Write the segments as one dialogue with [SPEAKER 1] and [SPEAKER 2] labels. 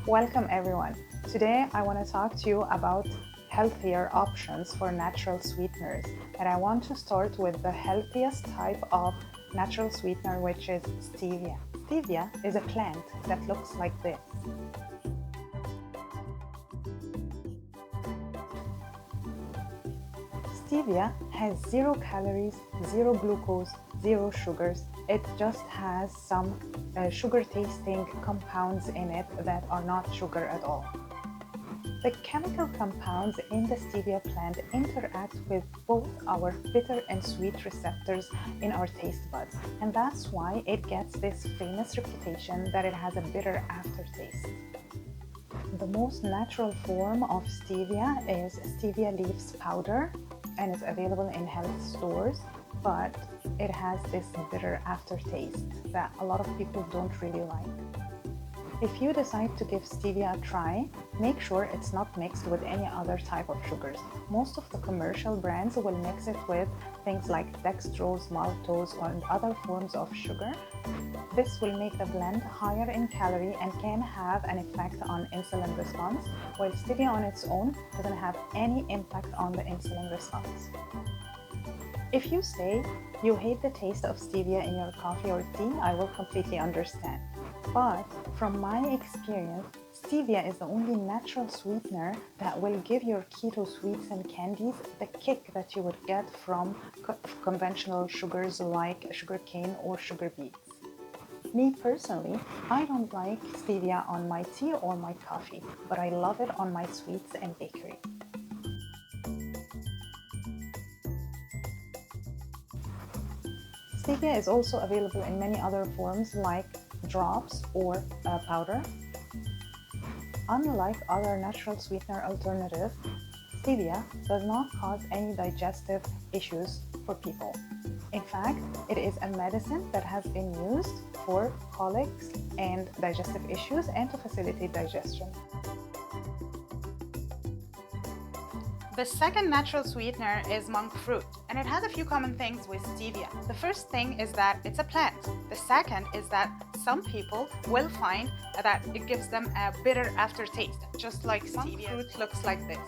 [SPEAKER 1] Welcome everyone. Today I want to talk to you about healthier options for natural sweeteners, and I want to start with the healthiest type of natural sweetener, which is stevia. Stevia is a plant that looks like this. Stevia has 0 calories, 0 glucose, 0 sugars. It just has some sugar tasting compounds in it that are not sugar at all. The chemical compounds in the stevia plant interact with both our bitter and sweet receptors in our taste buds, and that's why it gets this famous reputation that it has a bitter aftertaste. The most natural form of stevia is stevia leaves powder, and it's available in health stores, but it has this bitter aftertaste that a lot of people don't really like. If you decide to give stevia a try, make sure it's not mixed with any other type of sugars. Most of the commercial brands will mix it with things like dextrose, maltose, or other forms of sugar. This will make the blend higher in calorie and can have an effect on insulin response, while stevia on its own doesn't have any impact on the insulin response. If you say you hate the taste of stevia in your coffee or tea, I will completely understand. But from my experience, stevia is the only natural sweetener that will give your keto sweets and candies the kick that you would get from conventional sugars like sugarcane or sugar beets. Me personally, I don't like stevia on my tea or my coffee, but I love it on my sweets and bakery. Stevia is also available in many other forms like drops or powder. Unlike other natural sweetener alternatives, stevia does not cause any digestive issues for people. In fact, it is a medicine that has been used for colics and digestive issues and to facilitate digestion. The second natural sweetener is monk fruit, and it has a few common things with stevia. The first thing is that it's a plant. The second is that some people will find that it gives them a bitter aftertaste, just like stevia. Monk fruit looks like this.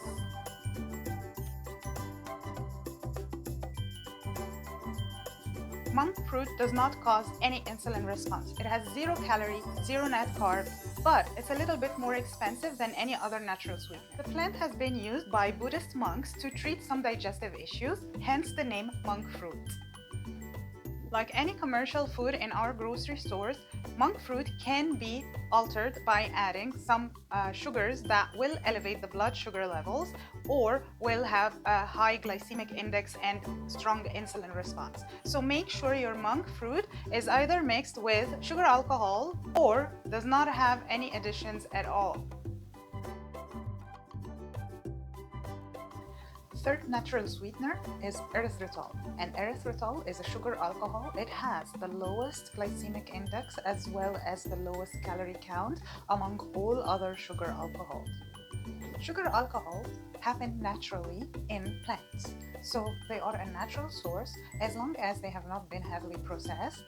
[SPEAKER 1] Monk fruit does not cause any insulin response. It has 0 calorie, 0 net carb, but it's a little bit more expensive than any other natural sweetener. The plant has been used by Buddhist monks to treat some digestive issues, hence the name monk fruit. Like any commercial food in our grocery stores, monk fruit can be altered by adding some sugars that will elevate the blood sugar levels or will have a high glycemic index and strong insulin response. So make sure your monk fruit is either mixed with sugar alcohol or does not have any additions at all. Third natural sweetener is erythritol, and erythritol is a sugar alcohol. It has the lowest glycemic index as well as the lowest calorie count among all other sugar alcohols. Sugar alcohols happen naturally in plants, so they are a natural source as long as they have not been heavily processed.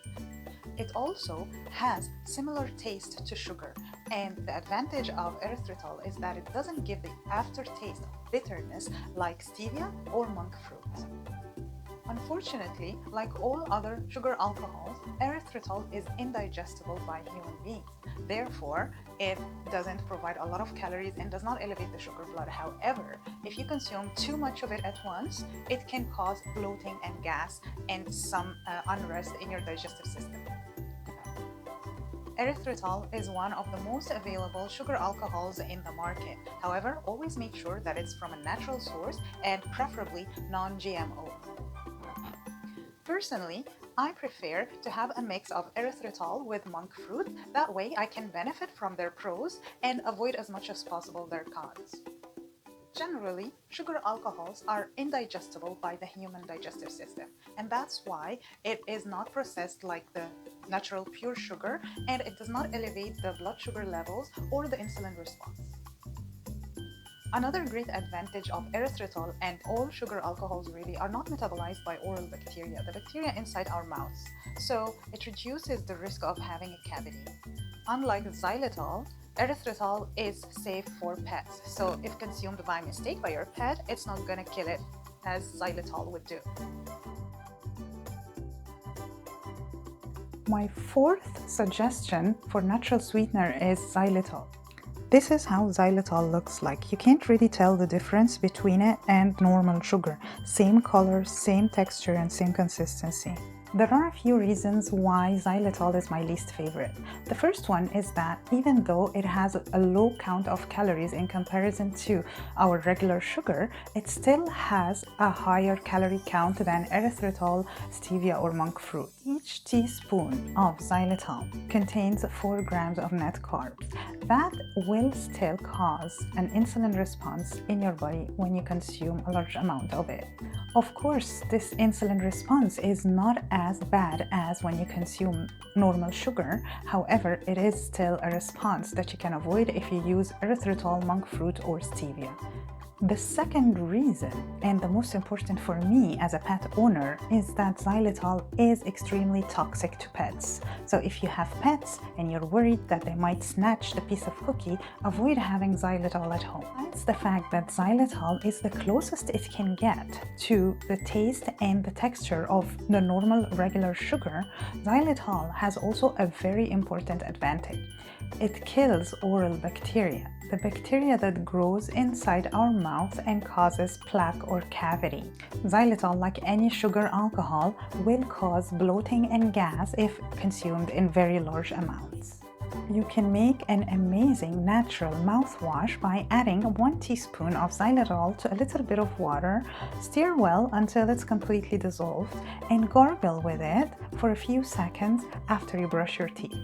[SPEAKER 1] It also has similar taste to sugar, and the advantage of erythritol is that it doesn't give the aftertaste of bitterness like stevia or monk fruit. Unfortunately, like all other sugar alcohols, erythritol is indigestible by human beings. Therefore, it doesn't provide a lot of calories and does not elevate the sugar blood. However, if you consume too much of it at once, it can cause bloating and gas and some unrest in your digestive system. Erythritol is one of the most available sugar alcohols in the market. However, always make sure that it's from a natural source and preferably non-GMO. Personally, I prefer to have a mix of erythritol with monk fruit. That way I can benefit from their pros and avoid as much as possible their cons. Generally, sugar alcohols are indigestible by the human digestive system, and that's why it is not processed like the natural pure sugar, and it does not elevate the blood sugar levels or the insulin response. Another great advantage of erythritol, and all sugar alcohols really, are not metabolized by oral bacteria, the bacteria inside our mouths, so it reduces the risk of having a cavity. Unlike xylitol, Erythritol is safe for pets, so if consumed by mistake by your pet, it's not gonna kill it as xylitol would do. My fourth suggestion for natural sweetener is xylitol. This is how xylitol looks like. You can't really tell the difference between it and normal sugar. Same color, same texture, and same consistency. There are a few reasons why xylitol is my least favorite. The first one is that even though it has a low count of calories in comparison to our regular sugar, it still has a higher calorie count than erythritol, stevia, or monk fruit. Each teaspoon of xylitol contains 4 grams of net carbs. That will still cause an insulin response in your body when you consume a large amount of it. Of course, this insulin response is not as bad as when you consume normal sugar. However, it is still a response that you can avoid if you use erythritol, monk fruit, or stevia. The second reason, and the most important for me as a pet owner, is that xylitol is extremely toxic to pets. So if you have pets and you're worried that they might snatch the piece of cookie, avoid having xylitol at home. Besides the fact that xylitol is the closest it can get to the taste and the texture of the normal regular sugar, xylitol has also a very important advantage. It kills oral bacteria, the bacteria that grows inside our mouth and causes plaque or cavity. Xylitol, like any sugar alcohol, will cause bloating and gas if consumed in very large amounts. You can make an amazing natural mouthwash by adding 1 teaspoon of xylitol to a little bit of water, stir well until it's completely dissolved, and gargle with it for a few seconds after you brush your teeth.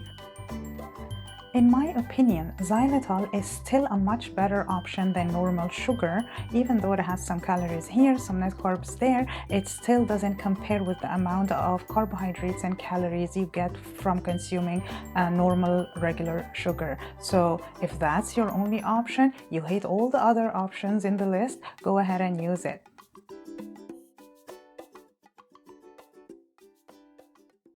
[SPEAKER 1] In my opinion, xylitol is still a much better option than normal sugar. Even though it has some calories here, some net carbs there, it still doesn't compare with the amount of carbohydrates and calories you get from consuming normal regular sugar. So if that's your only option, you hate all the other options in the list, go ahead and use it.